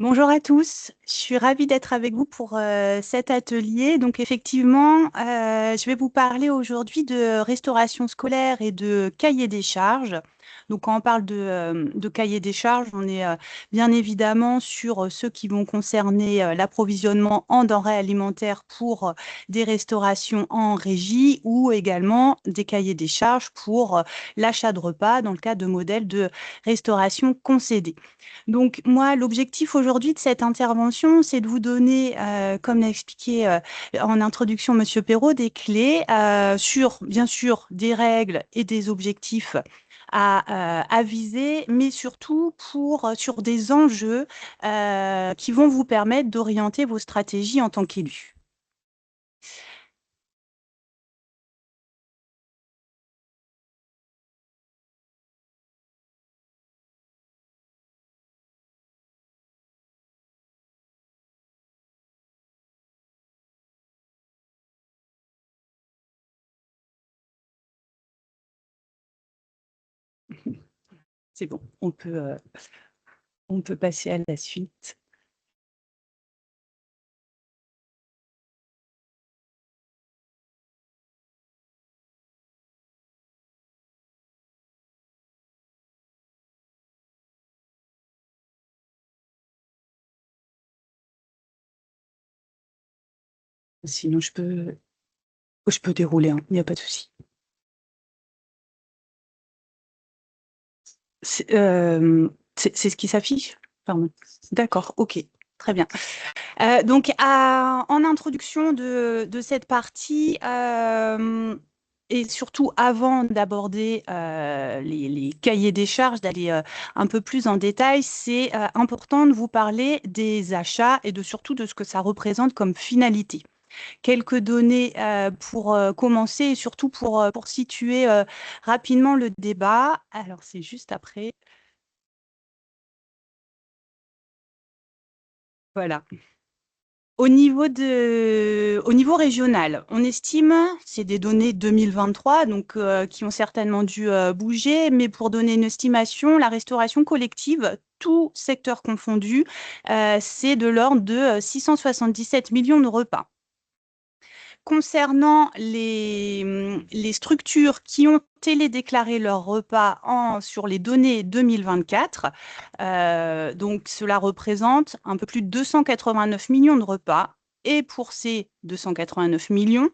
Bonjour à tous, je suis ravie d'être avec vous pour cet atelier. Donc effectivement, je vais vous parler aujourd'hui de restauration scolaire et de cahier des charges. Donc quand on parle de cahier des charges, on est bien évidemment sur ceux qui vont concerner l'approvisionnement en denrées alimentaires pour des restaurations en régie ou également des cahiers des charges pour l'achat de repas dans le cadre de modèles de restauration concédés. Donc moi, l'objectif aujourd'hui de cette intervention, c'est de vous donner, comme l'a expliqué en introduction Monsieur Perrault, des clés sur, bien sûr, des règles et des objectifs à viser, mais surtout sur des enjeux qui vont vous permettre d'orienter vos stratégies en tant qu'élu. C'est bon, on peut passer à la suite. Sinon, je peux dérouler, hein, il n'y a pas de souci. C'est ce qui s'affiche? Pardon. D'accord, OK, très bien. Donc en introduction de cette partie, et surtout avant d'aborder, les cahiers des charges, d'aller, un peu plus en détail, c'est, important de vous parler des achats et de surtout de ce que ça représente comme finalité. Quelques données, pour, commencer et surtout pour situer, rapidement le débat. Alors c'est juste après. Voilà. Au niveau régional, on estime, c'est des données 2023, donc qui ont certainement dû bouger, mais pour donner une estimation, la restauration collective, tout secteur confondu, c'est de l'ordre de 677 millions de repas. Concernant les structures qui ont télédéclaré leurs repas sur les données 2024, donc cela représente un peu plus de 289 millions de repas. Et pour ces 289 millions,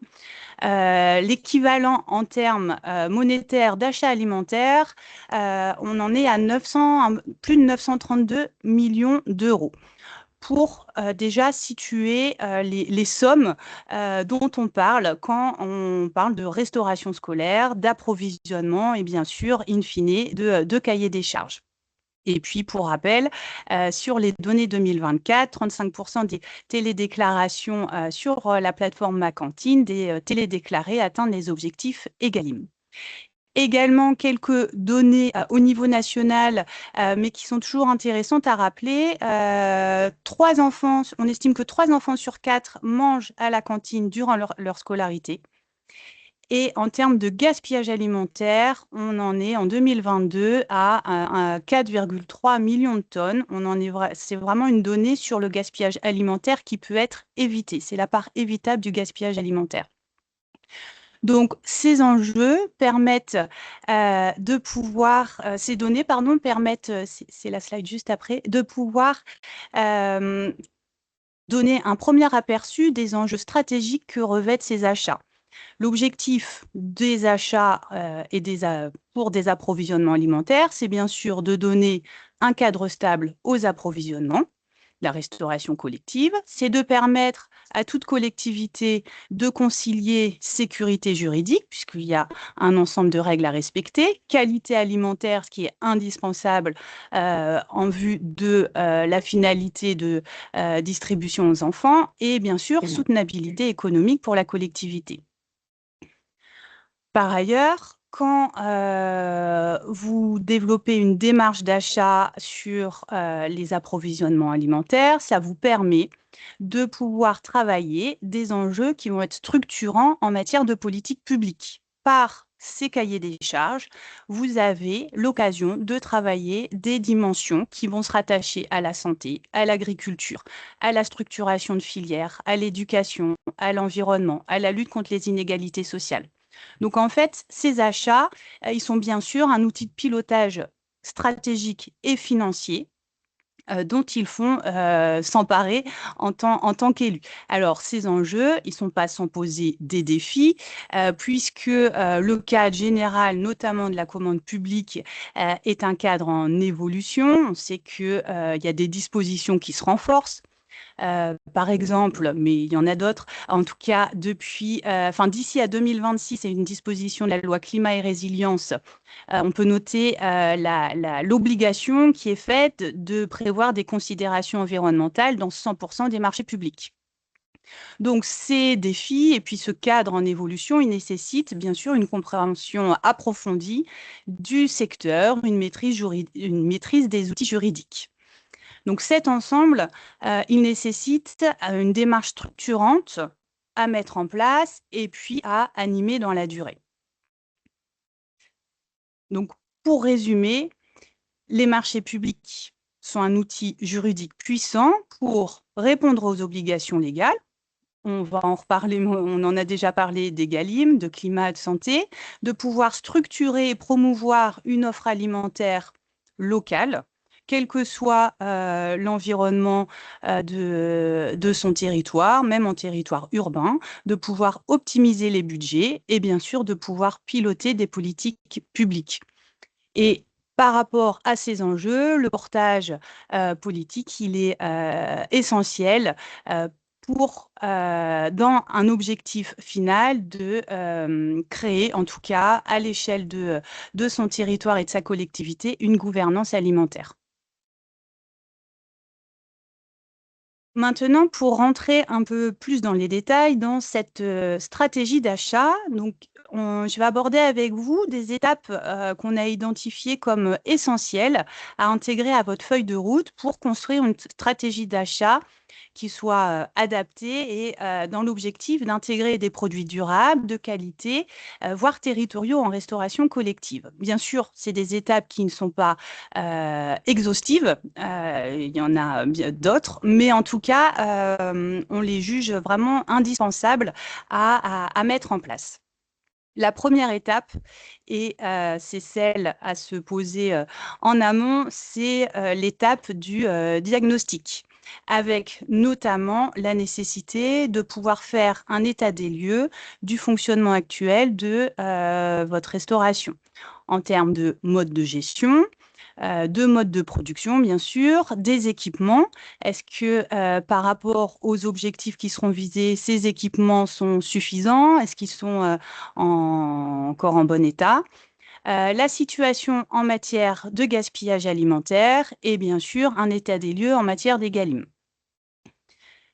l'équivalent en termes monétaires d'achat alimentaire, on en est à plus de 932 millions d'euros pour déjà situer les sommes dont on parle quand on parle de restauration scolaire, d'approvisionnement et bien sûr, in fine, de cahier des charges. Et puis, pour rappel, sur les données 2024, 35% des télédéclarations sur la plateforme Ma Cantine, des télédéclarés atteignent les objectifs Egalim. Également quelques données au niveau national, mais qui sont toujours intéressantes à rappeler. 3 enfants, on estime que 3 enfants sur 4 mangent à la cantine durant leur scolarité. Et en termes de gaspillage alimentaire, on en est en 2022 à 4,3 millions de tonnes. C'est vraiment une donnée sur le gaspillage alimentaire qui peut être évité. C'est la part évitable du gaspillage alimentaire. Donc, ces enjeux permettent de pouvoir, ces données, pardon, permettent, c'est la slide juste après, de pouvoir euh, donner un premier aperçu des enjeux stratégiques que revêtent ces achats. L'objectif des achats pour des approvisionnements alimentaires, c'est bien sûr de donner un cadre stable aux approvisionnements, la restauration collective, c'est de permettre à toute collectivité de concilier sécurité juridique, puisqu'il y a un ensemble de règles à respecter, qualité alimentaire, ce qui est indispensable en vue de la finalité de distribution aux enfants, et bien sûr, soutenabilité économique pour la collectivité. Par ailleurs, quand vous développez une démarche d'achat sur les approvisionnements alimentaires, ça vous permet de pouvoir travailler des enjeux qui vont être structurants en matière de politique publique. Par ces cahiers des charges, vous avez l'occasion de travailler des dimensions qui vont se rattacher à la santé, à l'agriculture, à la structuration de filières, à l'éducation, à l'environnement, à la lutte contre les inégalités sociales. Donc en fait, ces achats, ils sont bien sûr un outil de pilotage stratégique et financier dont ils font s'emparer en tant qu'élus. Alors, ces enjeux, ils ne sont pas sans poser des défis, puisque le cadre général, notamment de la commande publique, est un cadre en évolution. On sait qu'il y a des dispositions qui se renforcent. Par exemple, mais il y en a d'autres, en tout cas, d'ici à 2026, c'est une disposition de la loi climat et résilience. On peut noter l'obligation qui est faite de prévoir des considérations environnementales dans 100% des marchés publics. Donc, ces défis et puis ce cadre en évolution, il nécessite bien sûr une compréhension approfondie du secteur, une maîtrise des outils juridiques. Donc cet ensemble, il nécessite une démarche structurante à mettre en place et puis à animer dans la durée. Donc pour résumer, les marchés publics sont un outil juridique puissant pour répondre aux obligations légales. On va en reparler, on en a déjà parlé d'Egalim, de climat, de santé, de pouvoir structurer et promouvoir une offre alimentaire locale, quel que soit l'environnement de son territoire, même en territoire urbain, de pouvoir optimiser les budgets et bien sûr de pouvoir piloter des politiques publiques. Et par rapport à ces enjeux, le portage politique, il est essentiel dans un objectif final de créer, en tout cas à l'échelle de son territoire et de sa collectivité, une gouvernance alimentaire. Maintenant, pour rentrer un peu plus dans les détails dans cette stratégie d'achat, donc je vais aborder avec vous des étapes qu'on a identifiées comme essentielles à intégrer à votre feuille de route pour construire une stratégie d'achat qui soit adaptée et dans l'objectif d'intégrer des produits durables, de qualité, voire territoriaux en restauration collective. Bien sûr, c'est des étapes qui ne sont pas exhaustives, il y en a d'autres, mais en tout cas, on les juge vraiment indispensables à mettre en place. La première étape, et c'est celle à se poser en amont, c'est l'étape du diagnostic, avec notamment la nécessité de pouvoir faire un état des lieux du fonctionnement actuel de votre restauration, en termes de mode de gestion, de mode de production, bien sûr, des équipements. Est-ce que par rapport aux objectifs qui seront visés, ces équipements sont suffisants? Est-ce qu'ils sont encore en bon état? La situation en matière de gaspillage alimentaire et bien sûr un état des lieux en matière d'Egalim.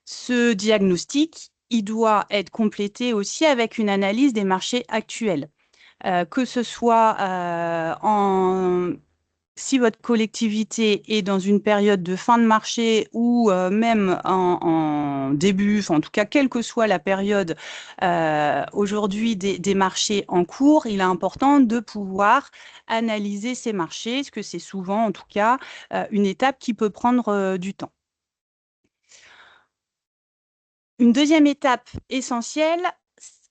Ce diagnostic, il doit être complété aussi avec une analyse des marchés actuels, que ce soit si votre collectivité est dans une période de fin de marché ou même en début, en tout cas, quelle que soit la période aujourd'hui des marchés en cours, il est important de pouvoir analyser ces marchés, parce que c'est souvent, en tout cas, une étape qui peut prendre du temps. Une deuxième étape essentielle,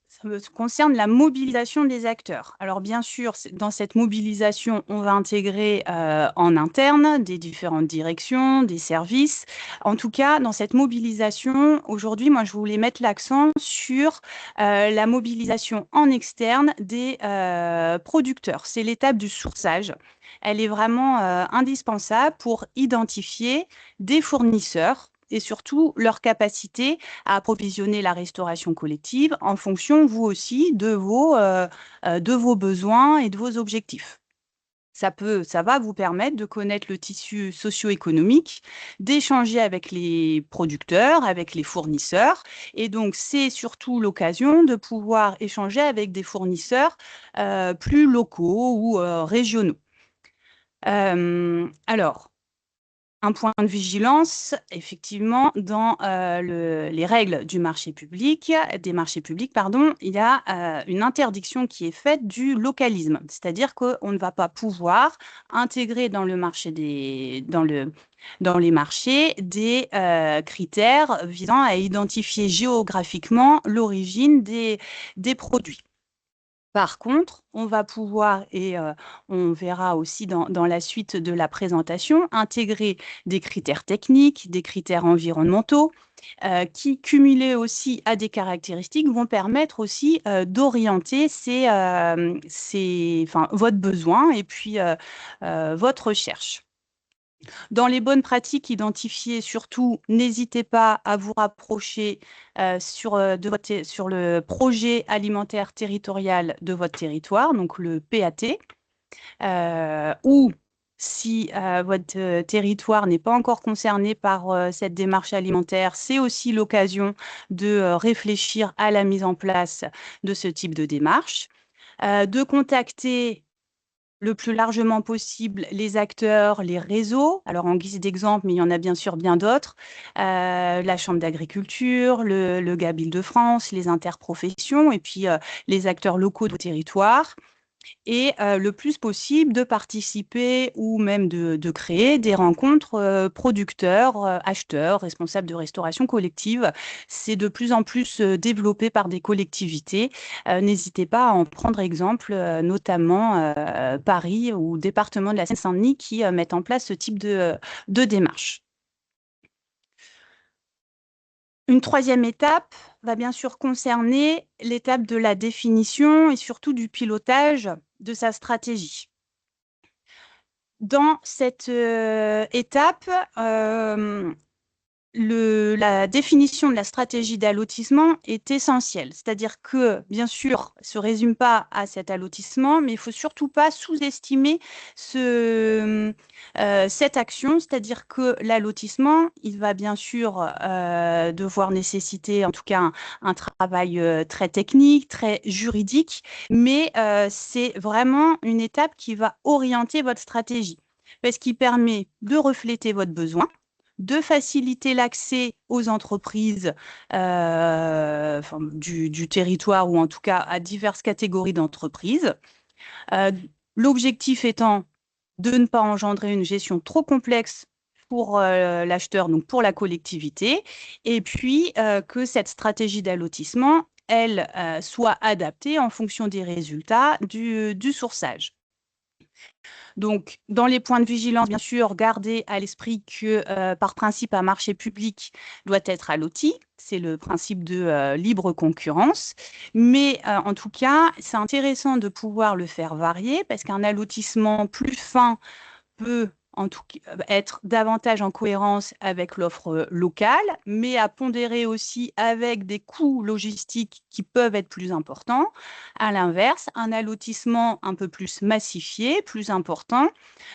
ça concerne la mobilisation des acteurs. Alors bien sûr, dans cette mobilisation, on va intégrer en interne des différentes directions, des services. En tout cas, dans cette mobilisation, aujourd'hui, moi, je voulais mettre l'accent sur la mobilisation en externe des producteurs. C'est l'étape du sourçage. Elle est vraiment indispensable pour identifier des fournisseurs et surtout leur capacité à approvisionner la restauration collective en fonction, vous aussi, de vos besoins et de vos objectifs. Ça va vous permettre de connaître le tissu socio-économique, d'échanger avec les producteurs, avec les fournisseurs. Et donc, c'est surtout l'occasion de pouvoir échanger avec des fournisseurs plus locaux ou régionaux. Alors, un point de vigilance, effectivement, dans les règles des marchés publics, pardon, il y a une interdiction qui est faite du localisme, c'est-à-dire qu'on ne va pas pouvoir intégrer dans le marché dans les marchés des critères visant à identifier géographiquement l'origine des produits. Par contre, on va pouvoir, et on verra aussi dans la suite de la présentation, intégrer des critères techniques, des critères environnementaux, qui, cumulés aussi à des caractéristiques, vont permettre aussi d'orienter votre besoin et puis votre recherche. Dans les bonnes pratiques identifiées, surtout, n'hésitez pas à vous rapprocher sur le projet alimentaire territorial de votre territoire, donc le PAT, ou si votre territoire n'est pas encore concerné par cette démarche alimentaire, c'est aussi l'occasion de réfléchir à la mise en place de ce type de démarche, de contacter le plus largement possible les acteurs, les réseaux. Alors, en guise d'exemple, mais il y en a bien sûr bien d'autres, la Chambre d'agriculture, le GAB Île-de-France, les interprofessions et puis les acteurs locaux de territoire. Et le plus possible de participer ou même de créer des rencontres producteurs, acheteurs, responsables de restauration collective. C'est de plus en plus développé par des collectivités. N'hésitez pas à en prendre exemple, notamment Paris ou département de la Seine-Saint-Denis qui mettent en place ce type de démarche. Une troisième étape va bien sûr concerner l'étape de la définition et surtout du pilotage de sa stratégie. Dans cette étape, la définition de la stratégie d'allotissement est essentielle. C'est-à-dire que, bien sûr, ne se résume pas à cet allotissement, mais il ne faut surtout pas sous-estimer cette action. C'est-à-dire que l'allotissement, il va bien sûr devoir nécessiter, en tout cas, un travail très technique, très juridique, mais c'est vraiment une étape qui va orienter votre stratégie, parce qu'il permet de refléter votre besoin, de faciliter l'accès aux entreprises du territoire ou en tout cas à diverses catégories d'entreprises. L'objectif étant de ne pas engendrer une gestion trop complexe pour l'acheteur, donc pour la collectivité, et puis que cette stratégie d'allotissement, elle, soit adaptée en fonction des résultats du sourçage. Donc, dans les points de vigilance, bien sûr, gardez à l'esprit que, par principe, un marché public doit être alloti. C'est le principe de libre concurrence. Mais en tout cas, c'est intéressant de pouvoir le faire varier parce qu'un allotissement plus fin peut en tout cas être davantage en cohérence avec l'offre locale, mais à pondérer aussi avec des coûts logistiques qui peuvent être plus importants. À l'inverse, un allotissement un peu plus massifié, plus important,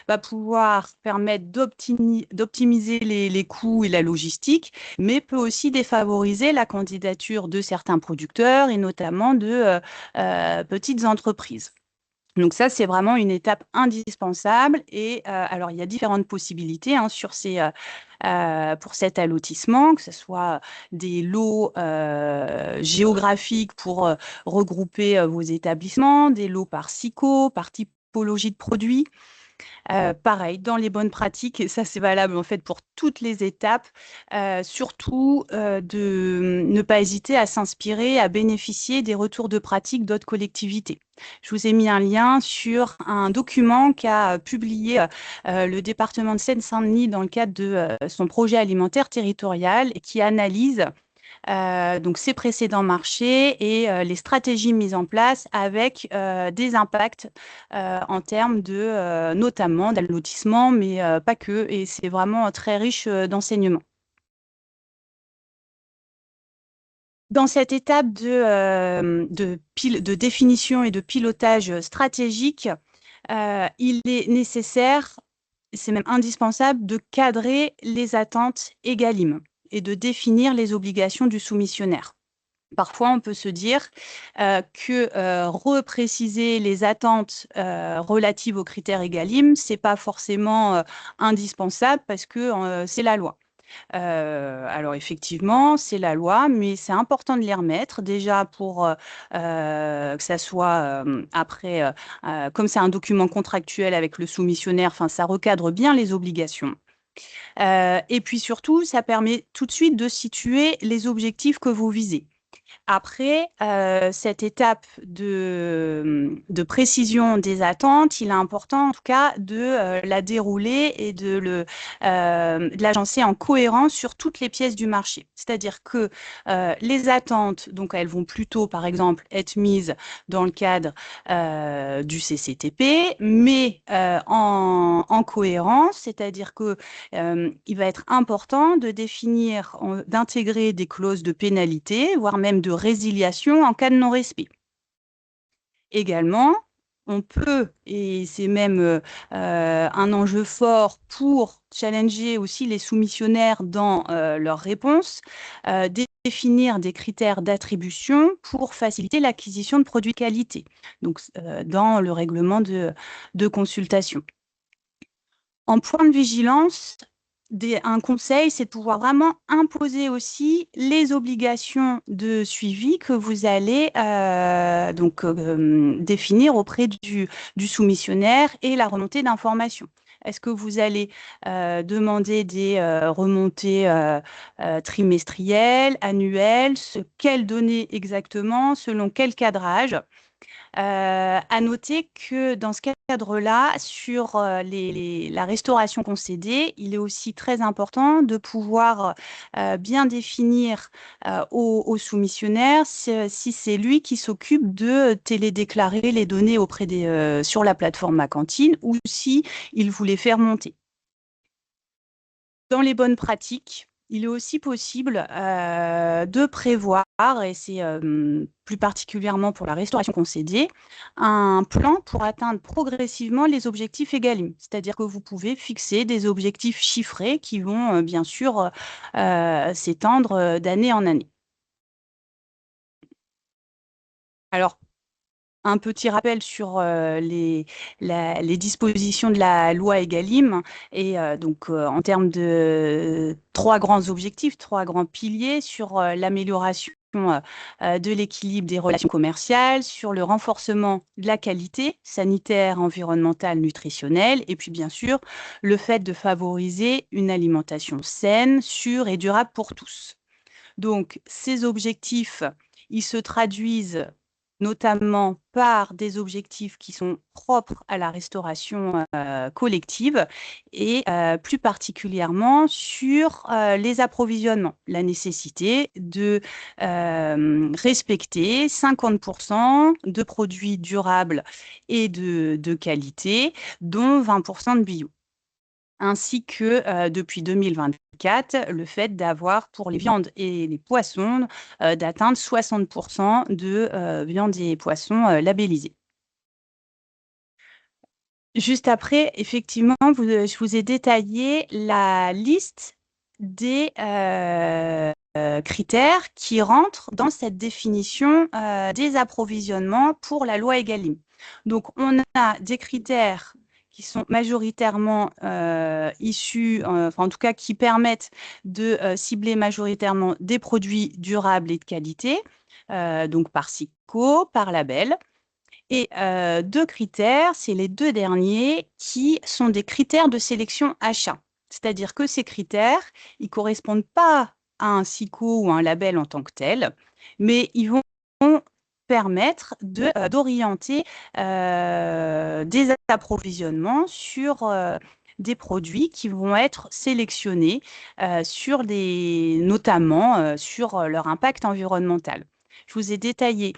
va pouvoir permettre d'optimiser les coûts et la logistique, mais peut aussi défavoriser la candidature de certains producteurs et notamment de petites entreprises. Donc ça, c'est vraiment une étape indispensable. Et alors, il y a différentes possibilités pour cet allotissement, que ce soit des lots géographiques pour regrouper vos établissements, des lots par SICO, par typologie de produits. Pareil, dans les bonnes pratiques, et ça c'est valable en fait pour toutes les étapes, surtout de ne pas hésiter à s'inspirer, à bénéficier des retours de pratique d'autres collectivités. Je vous ai mis un lien sur un document qu'a publié le département de Seine-Saint-Denis dans le cadre de son projet alimentaire territorial et qui analyse donc ces précédents marchés et les stratégies mises en place avec des impacts en termes de notamment d'allotissement, mais pas que. Et c'est vraiment très riche d'enseignements. Dans cette étape de définition et de pilotage stratégique, il est nécessaire, c'est même indispensable, de cadrer les attentes Egalim et de définir les obligations du soumissionnaire. Parfois, on peut se dire que repréciser les attentes relatives aux critères EGalim, c'est pas forcément indispensable parce que c'est la loi. Alors effectivement, c'est la loi, mais c'est important de les remettre déjà pour que ça soit après, comme c'est un document contractuel avec le soumissionnaire, enfin, ça recadre bien les obligations. Et puis surtout, ça permet tout de suite de situer les objectifs que vous visez. Après, cette étape de précision des attentes, il est important en tout cas de la dérouler et de l'agencer en cohérence sur toutes les pièces du marché. C'est-à-dire que les attentes, donc elles vont plutôt, par exemple, être mises dans le cadre du CCTP, mais en cohérence, c'est-à-dire que il va être important de définir, d'intégrer des clauses de pénalité, voire même de résiliation en cas de non-respect. Également, on peut, et c'est même un enjeu fort pour challenger aussi les soumissionnaires dans leurs réponses, définir des critères d'attribution pour faciliter l'acquisition de produits de qualité, donc dans le règlement de consultation. En point de vigilance, un conseil, c'est de pouvoir vraiment imposer aussi les obligations de suivi que vous allez définir auprès du soumissionnaire et la remontée d'informations. Est-ce que vous allez demander des remontées trimestrielles, annuelles, quelles données exactement, selon quel cadrage? À noter que dans ce cadre-là, sur la restauration concédée, il est aussi très important de pouvoir bien définir au soumissionnaire si c'est lui qui s'occupe de télédéclarer les données auprès sur la plateforme Ma Cantine ou si il vous les fait remonter. Dans les bonnes pratiques, il est aussi possible de prévoir, et c'est plus particulièrement pour la restauration concédée, un plan pour atteindre progressivement les objectifs EGalim. C'est-à-dire que vous pouvez fixer des objectifs chiffrés qui vont bien sûr s'étendre d'année en année. Alors, un petit rappel sur les dispositions de la loi EGalim et donc en termes de trois grands objectifs, trois grands piliers sur l'amélioration de l'équilibre des relations commerciales, sur le renforcement de la qualité sanitaire, environnementale, nutritionnelle, et puis bien sûr le fait de favoriser une alimentation saine, sûre et durable pour tous. Donc ces objectifs, ils se traduisent notamment par des objectifs qui sont propres à la restauration collective et plus particulièrement sur les approvisionnements. La nécessité de respecter 50% de produits durables et de qualité, dont 20% de bio. Ainsi que depuis 2024, le fait d'avoir pour les viandes et les poissons, d'atteindre 60% de viandes et poissons labellisés. Juste après, effectivement, je vous ai détaillé la liste des critères qui rentrent dans cette définition des approvisionnements pour la loi EGalim. Donc, on a des critères qui sont majoritairement issus, enfin en tout cas qui permettent de cibler majoritairement des produits durables et de qualité, donc par SICO, par label. Et deux critères, c'est les deux derniers qui sont des critères de sélection achat. C'est-à-dire que ces critères, ils ne correspondent pas à un SICO ou un label en tant que tel, mais ils vont permettre d'orienter des approvisionnements sur des produits qui vont être sélectionnés notamment sur leur impact environnemental. Je vous ai détaillé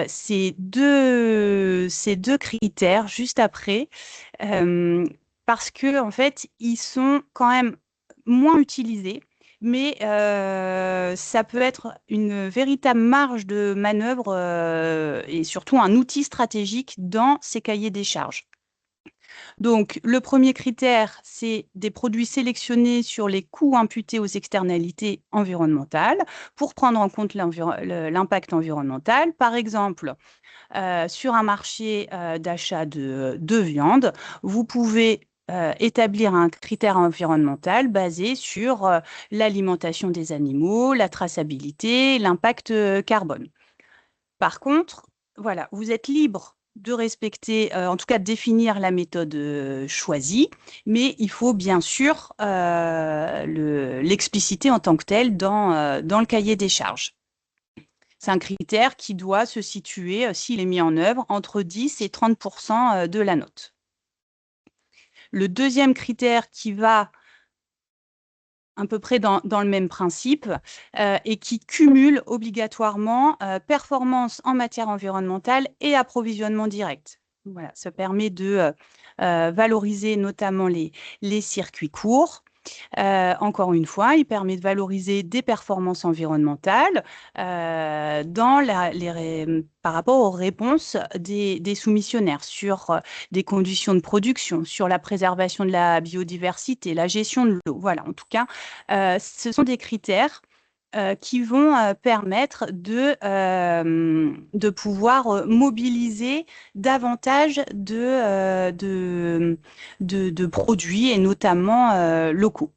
ces deux critères juste après parce que en fait, ils sont quand même moins utilisés, mais ça peut être une véritable marge de manœuvre et surtout un outil stratégique dans ces cahiers des charges. Donc, le premier critère, c'est des produits sélectionnés sur les coûts imputés aux externalités environnementales pour prendre en compte l'impact environnemental. Par exemple, sur un marché d'achat de viande, vous pouvez établir un critère environnemental basé sur l'alimentation des animaux, la traçabilité, l'impact carbone. Par contre, voilà, vous êtes libre de respecter, en tout cas de définir la méthode choisie, mais il faut bien sûr l'expliciter en tant que tel dans le cahier des charges. C'est un critère qui doit se situer, s'il est mis en œuvre, entre 10 et 30% de la note. Le deuxième critère qui va à peu près dans le même principe et qui cumule obligatoirement performance en matière environnementale et approvisionnement direct. Voilà, ça permet de valoriser notamment les circuits courts. Encore une fois, il permet de valoriser des performances environnementales par rapport aux réponses des soumissionnaires sur des conditions de production, sur la préservation de la biodiversité, la gestion de l'eau. Voilà, en tout cas, ce sont des critères qui vont permettre de pouvoir mobiliser davantage de produits et notamment locaux.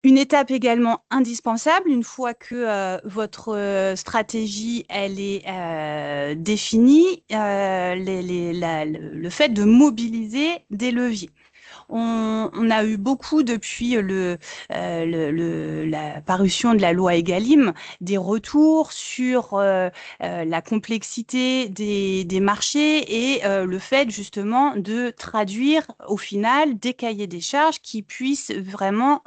Une étape également indispensable, une fois que votre stratégie elle est définie, le fait de mobiliser des leviers. On a eu beaucoup depuis la parution de la loi Egalim, des retours sur la complexité des marchés et le fait justement de traduire au final des cahiers des charges qui puissent vraiment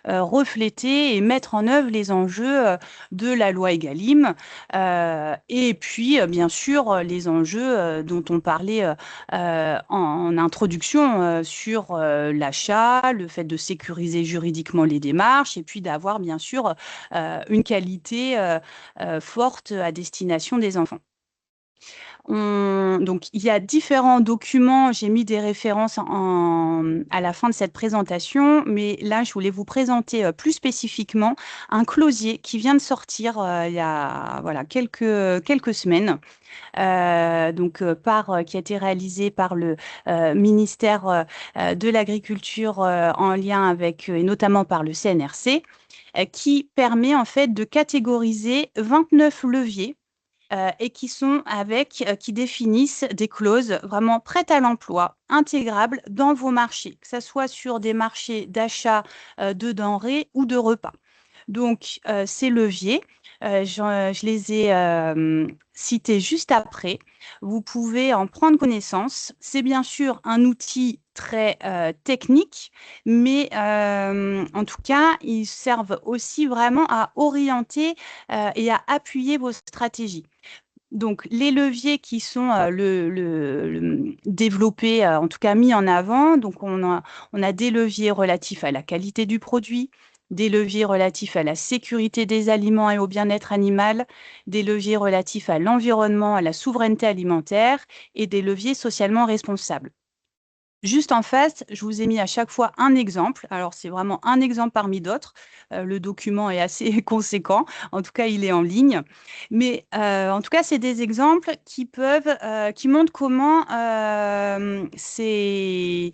refléter et mettre en œuvre les enjeux de la loi Egalim et puis bien sûr les enjeux dont on parlait en introduction sur l'achat, le fait de sécuriser juridiquement les démarches et puis d'avoir bien sûr une qualité forte à destination des enfants. Donc, il y a différents documents, j'ai mis des références à la fin de cette présentation, mais là, je voulais vous présenter plus spécifiquement un closier qui vient de sortir il y a voilà, quelques semaines. Qui a été réalisé par le ministère de l'Agriculture en lien avec, et notamment par le CNRC, qui permet en fait de catégoriser 29 leviers et qui définissent des clauses vraiment prêtes à l'emploi, intégrables dans vos marchés, que ce soit sur des marchés d'achat de denrées ou de repas. Donc, ces leviers, je les ai cités juste après. Vous pouvez en prendre connaissance. C'est bien sûr un outil très technique, mais en tout cas, ils servent aussi vraiment à orienter et à appuyer vos stratégies. Donc, les leviers qui sont développés, en tout cas mis en avant, donc on a des leviers relatifs à la qualité du produit, des leviers relatifs à la sécurité des aliments et au bien-être animal, des leviers relatifs à l'environnement, à la souveraineté alimentaire et des leviers socialement responsables. Juste en face, je vous ai mis à chaque fois un exemple. Alors, c'est vraiment un exemple parmi d'autres. Le document est assez conséquent. En tout cas, il est en ligne. Mais en tout cas, c'est des exemples qui montrent comment ces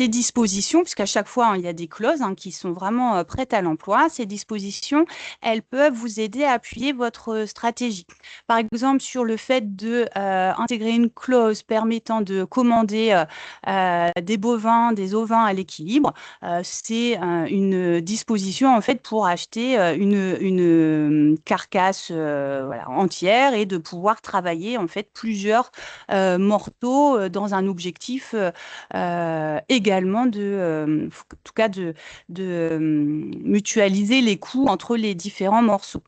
dispositions, puisqu'à chaque fois, hein, il y a des clauses qui sont vraiment prêtes à l'emploi, ces dispositions, elles peuvent vous aider à appuyer votre stratégie. Par exemple, sur le fait d'intégrer une clause permettant de commander des bovins, des ovins à l'équilibre. C'est une disposition en fait pour acheter une carcasse voilà, entière et de pouvoir travailler en fait plusieurs morceaux dans un objectif également en tout cas de mutualiser les coûts entre les différents morceaux.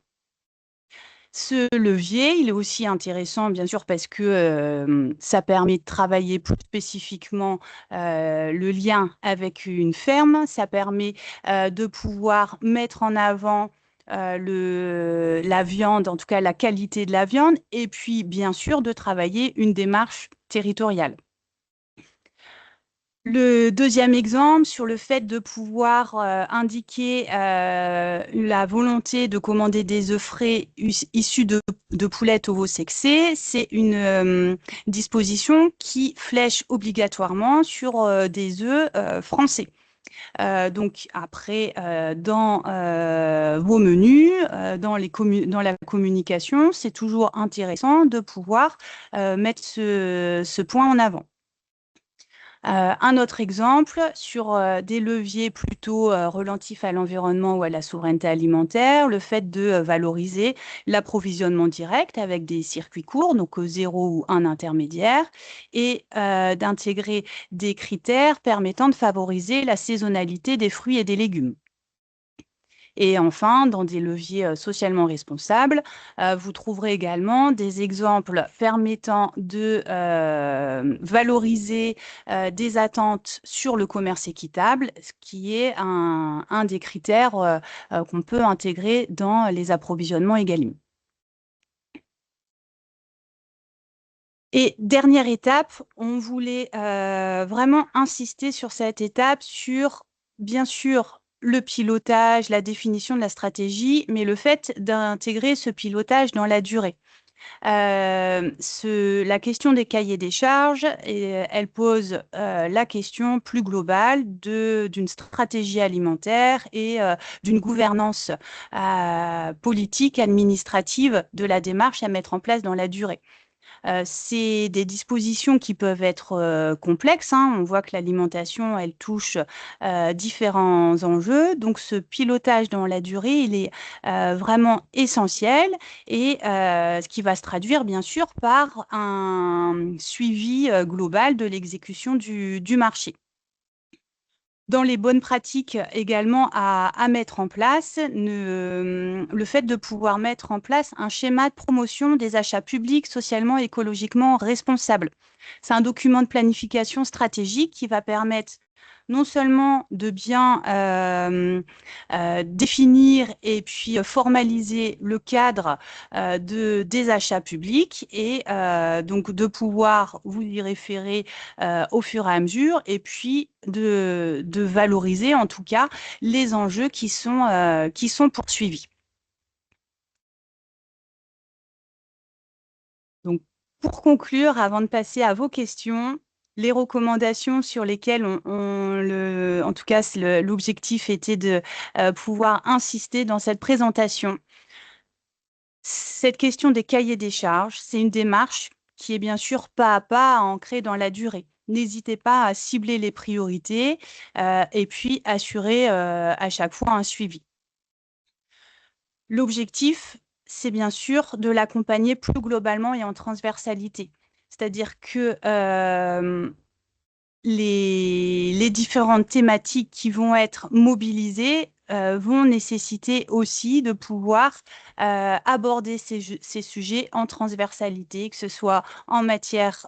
Ce levier, il est aussi intéressant, bien sûr, parce que ça permet de travailler plus spécifiquement le lien avec une ferme. Ça permet de pouvoir mettre en avant la viande, en tout cas la qualité de la viande, et puis bien sûr de travailler une démarche territoriale. Le deuxième exemple, sur le fait de pouvoir indiquer la volonté de commander des œufs frais issus de poulettes ovosexées, c'est une disposition qui flèche obligatoirement sur des œufs français. Donc après, dans vos menus, dans la communication, c'est toujours intéressant de pouvoir mettre ce point en avant. Un autre exemple sur des leviers plutôt relatifs à l'environnement ou à la souveraineté alimentaire, le fait de valoriser l'approvisionnement direct avec des circuits courts, donc 0 ou 1 intermédiaire, et d'intégrer des critères permettant de favoriser la saisonnalité des fruits et des légumes. Et enfin, dans des leviers socialement responsables, vous trouverez également des exemples permettant de valoriser des attentes sur le commerce équitable, ce qui est un des critères qu'on peut intégrer dans les approvisionnements Egalim. Et dernière étape, on voulait vraiment insister sur cette étape, sur, bien sûr, le pilotage, la définition de la stratégie, mais le fait d'intégrer ce pilotage dans la durée. La question des cahiers des charges, elle pose la question plus globale d'une stratégie alimentaire et d'une gouvernance politique, administrative de la démarche à mettre en place dans la durée. C'est des dispositions qui peuvent être complexes, hein. On voit que l'alimentation, elle touche différents enjeux. Donc, ce pilotage dans la durée, il est vraiment essentiel et ce qui va se traduire, bien sûr, par un suivi global de l'exécution du marché. Dans les bonnes pratiques également à mettre en place, le fait de pouvoir mettre en place un schéma de promotion des achats publics socialement et écologiquement responsables. C'est un document de planification stratégique qui va permettre non seulement de bien définir et puis formaliser le cadre des achats publics et donc de pouvoir vous y référer au fur et à mesure et puis de valoriser en tout cas les enjeux qui sont poursuivis. Donc, pour conclure, avant de passer à vos questions, les recommandations sur lesquelles en tout cas, l'objectif était de pouvoir insister dans cette présentation. Cette question des cahiers des charges, c'est une démarche qui est bien sûr pas à pas à ancrer dans la durée. N'hésitez pas à cibler les priorités et puis assurer à chaque fois un suivi. L'objectif, c'est bien sûr de l'accompagner plus globalement et en transversalité. C'est-à-dire que les différentes thématiques qui vont être mobilisées vont nécessiter aussi de pouvoir aborder ces sujets en transversalité, que ce soit en matière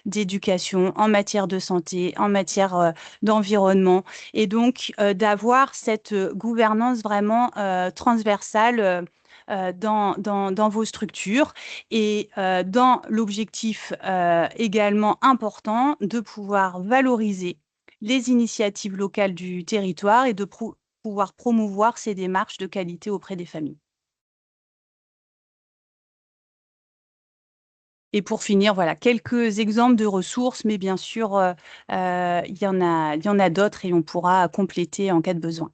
d'éducation, en matière de santé, en matière d'environnement, et donc d'avoir cette gouvernance vraiment transversale dans vos structures et dans l'objectif également important de pouvoir valoriser les initiatives locales du territoire et de pouvoir promouvoir ces démarches de qualité auprès des familles. Et pour finir, voilà, quelques exemples de ressources, mais bien sûr, il y en a d'autres et on pourra compléter en cas de besoin.